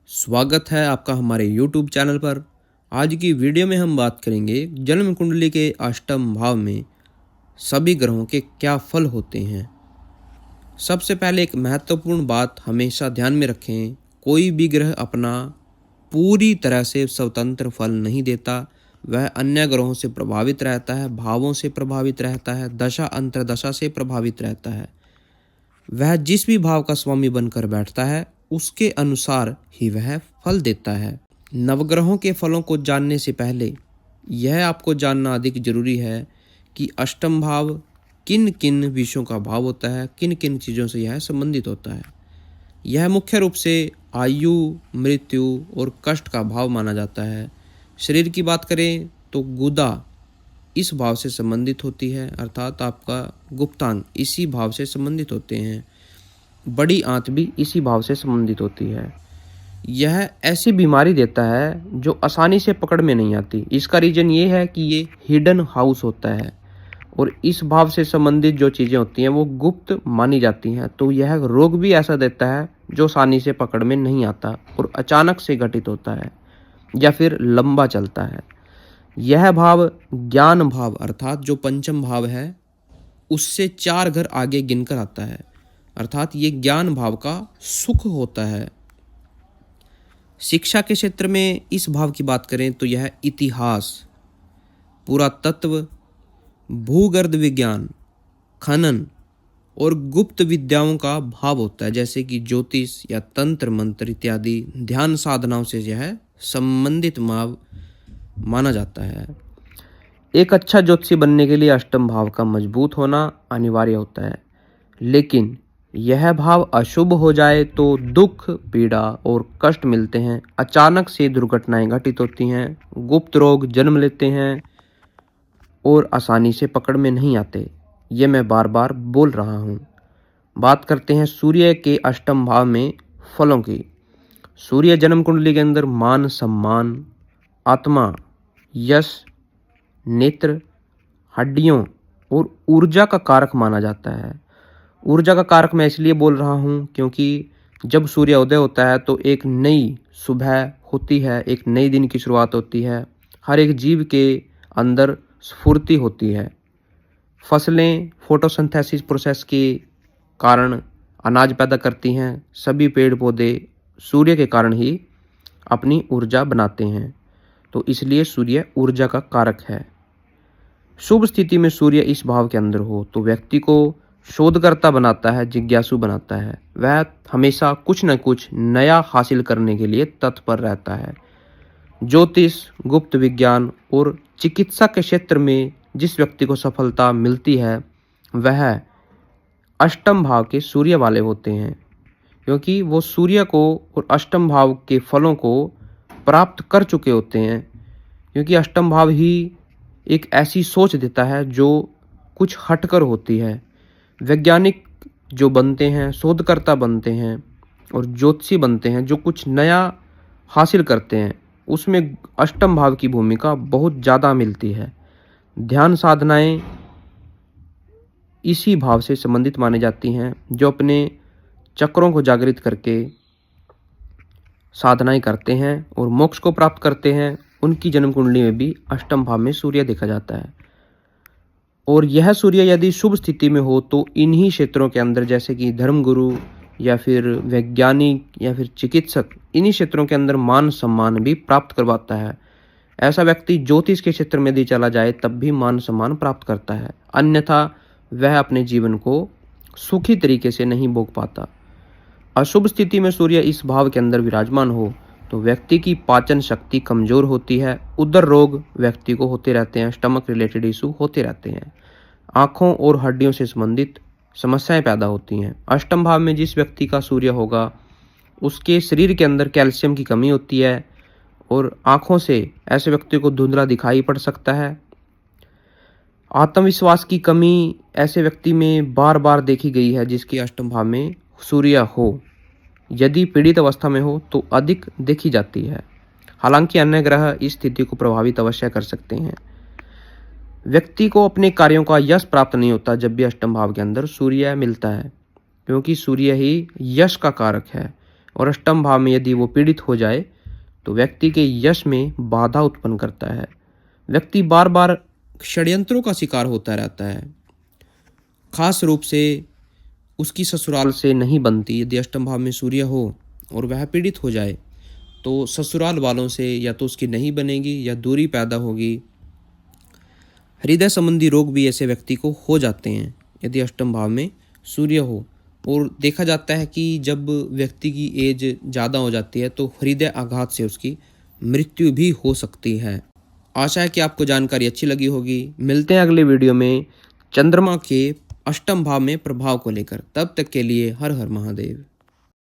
स्वागत है आपका हमारे YouTube चैनल पर। आज की वीडियो में हम बात करेंगे जन्म कुंडली के अष्टम भाव में सभी ग्रहों के क्या फल होते हैं। सबसे पहले एक महत्वपूर्ण बात हमेशा ध्यान में रखें, कोई भी ग्रह अपना पूरी तरह से स्वतंत्र फल नहीं देता। वह अन्य ग्रहों से प्रभावित रहता है, भावों से प्रभावित रहता है, दशा अंतर्दशा से प्रभावित रहता है। वह जिस भी भाव का स्वामी बनकर बैठता है उसके अनुसार ही वह फल देता है। नवग्रहों के फलों को जानने से पहले यह आपको जानना अधिक जरूरी है कि अष्टम भाव किन किन विषयों का भाव होता है, किन किन चीज़ों से यह संबंधित होता है। यह मुख्य रूप से आयु, मृत्यु और कष्ट का भाव माना जाता है। शरीर की बात करें तो गुदा इस भाव से संबंधित होती है, अर्थात आपका गुप्तांग इसी भाव से संबंधित होते हैं। बड़ी आंत भी इसी भाव से संबंधित होती है। यह ऐसी बीमारी देता है जो आसानी से पकड़ में नहीं आती। इसका रीजन ये है कि ये हिडन हाउस होता है और इस भाव से संबंधित जो चीज़ें होती हैं वो गुप्त मानी जाती हैं। तो यह रोग भी ऐसा देता है जो आसानी से पकड़ में नहीं आता और अचानक से घटित होता है या फिर लंबा चलता है। यह भाव ज्ञान भाव अर्थात जो पंचम भाव है उससे 4 घर आगे गिनकर आता है, अर्थात ये ज्ञान भाव का सुख होता है। शिक्षा के क्षेत्र में इस भाव की बात करें तो यह इतिहास, पुरातत्व, भूगर्भ विज्ञान, खनन और गुप्त विद्याओं का भाव होता है, जैसे कि ज्योतिष या तंत्र मंत्र इत्यादि ध्यान साधनाओं से यह संबंधित भाव माना जाता है। एक अच्छा ज्योतिषी बनने के लिए अष्टम भाव का मजबूत होना अनिवार्य होता है, लेकिन यह भाव अशुभ हो जाए तो दुख, पीड़ा और कष्ट मिलते हैं। अचानक से दुर्घटनाएं घटित होती हैं, गुप्त रोग जन्म लेते हैं और आसानी से पकड़ में नहीं आते। ये मैं बार बार बोल रहा हूँ। बात करते हैं सूर्य के अष्टम भाव में फलों की। सूर्य जन्म कुंडली के अंदर मान सम्मान, आत्मा, यश, नेत्र, हड्डियों और ऊर्जा का कारक माना जाता है। ऊर्जा का कारक मैं इसलिए बोल रहा हूँ क्योंकि जब सूर्य उदय होता है तो एक नई सुबह होती है, एक नई दिन की शुरुआत होती है। हर एक जीव के अंदर स्फूर्ति होती है। फसलें फोटोसिंथेसिस प्रोसेस के कारण अनाज पैदा करती हैं। सभी पेड़ पौधे सूर्य के कारण ही अपनी ऊर्जा बनाते हैं, तो इसलिए सूर्य ऊर्जा का कारक है। शुभ स्थिति में सूर्य इस भाव के अंदर हो तो व्यक्ति को शोधकर्ता बनाता है, जिज्ञासु बनाता है। वह हमेशा कुछ न कुछ नया हासिल करने के लिए तत्पर रहता है। ज्योतिष, गुप्त विज्ञान और चिकित्सा के क्षेत्र में जिस व्यक्ति को सफलता मिलती है वह अष्टम भाव के सूर्य वाले होते हैं, क्योंकि वो सूर्य को और अष्टम भाव के फलों को प्राप्त कर चुके होते हैं। क्योंकि अष्टम भाव ही एक ऐसी सोच देता है जो कुछ हटकर होती है। वैज्ञानिक जो बनते हैं, शोधकर्ता बनते हैं और ज्योतिषी बनते हैं, जो कुछ नया हासिल करते हैं, उसमें अष्टम भाव की भूमिका बहुत ज़्यादा मिलती है। ध्यान साधनाएं इसी भाव से संबंधित मानी जाती हैं। जो अपने चक्रों को जागृत करके साधनाएं करते हैं और मोक्ष को प्राप्त करते हैं, उनकी जन्म कुंडली में भी अष्टम भाव में सूर्य देखा जाता है। और यह सूर्य यदि शुभ स्थिति में हो तो इन्हीं क्षेत्रों के अंदर, जैसे कि धर्मगुरु या फिर वैज्ञानिक या फिर चिकित्सक, इन्हीं क्षेत्रों के अंदर मान सम्मान भी प्राप्त करवाता है। ऐसा व्यक्ति ज्योतिष के क्षेत्र में यदि चला जाए तब भी मान सम्मान प्राप्त करता है, अन्यथा वह अपने जीवन को सुखी तरीके से नहीं भोग पाता। अशुभ स्थिति में सूर्य इस भाव के अंदर विराजमान हो तो व्यक्ति की पाचन शक्ति कमजोर होती है। उदर रोग व्यक्ति को होते रहते हैं, स्टमक रिलेटेड इशू होते रहते हैं। आँखों और हड्डियों से संबंधित समस्याएं पैदा होती हैं। अष्टम भाव में जिस व्यक्ति का सूर्य होगा उसके शरीर के अंदर कैल्शियम की कमी होती है और आँखों से ऐसे व्यक्ति को धुंधला दिखाई पड़ सकता है। आत्मविश्वास की कमी ऐसे व्यक्ति में बार बार देखी गई है जिसकी अष्टम भाव में सूर्य हो। यदि पीड़ित अवस्था में हो तो अधिक देखी जाती है। हालांकि अन्य ग्रह इस स्थिति को प्रभावित अवश्य कर सकते हैं। व्यक्ति को अपने कार्यों का यश प्राप्त नहीं होता जब भी अष्टम भाव के अंदर सूर्य मिलता है, क्योंकि सूर्य ही यश का कारक है और अष्टम भाव में यदि वो पीड़ित हो जाए तो व्यक्ति के यश में बाधा उत्पन्न करता है। व्यक्ति बार बार षड्यंत्रों का शिकार होता रहता है। खास रूप से उसकी ससुराल से नहीं बनती। यदि अष्टम भाव में सूर्य हो और वह पीड़ित हो जाए तो ससुराल वालों से या तो उसकी नहीं बनेगी या दूरी पैदा होगी। हृदय संबंधी रोग भी ऐसे व्यक्ति को हो जाते हैं यदि अष्टम भाव में सूर्य हो। और देखा जाता है कि जब व्यक्ति की एज ज़्यादा हो जाती है तो हृदय आघात से उसकी मृत्यु भी हो सकती है। आशा है कि आपको जानकारी अच्छी लगी होगी। मिलते हैं अगले वीडियो में चंद्रमा के अष्टम भाव में प्रभाव को लेकर। तब तक के लिए हर हर महादेव।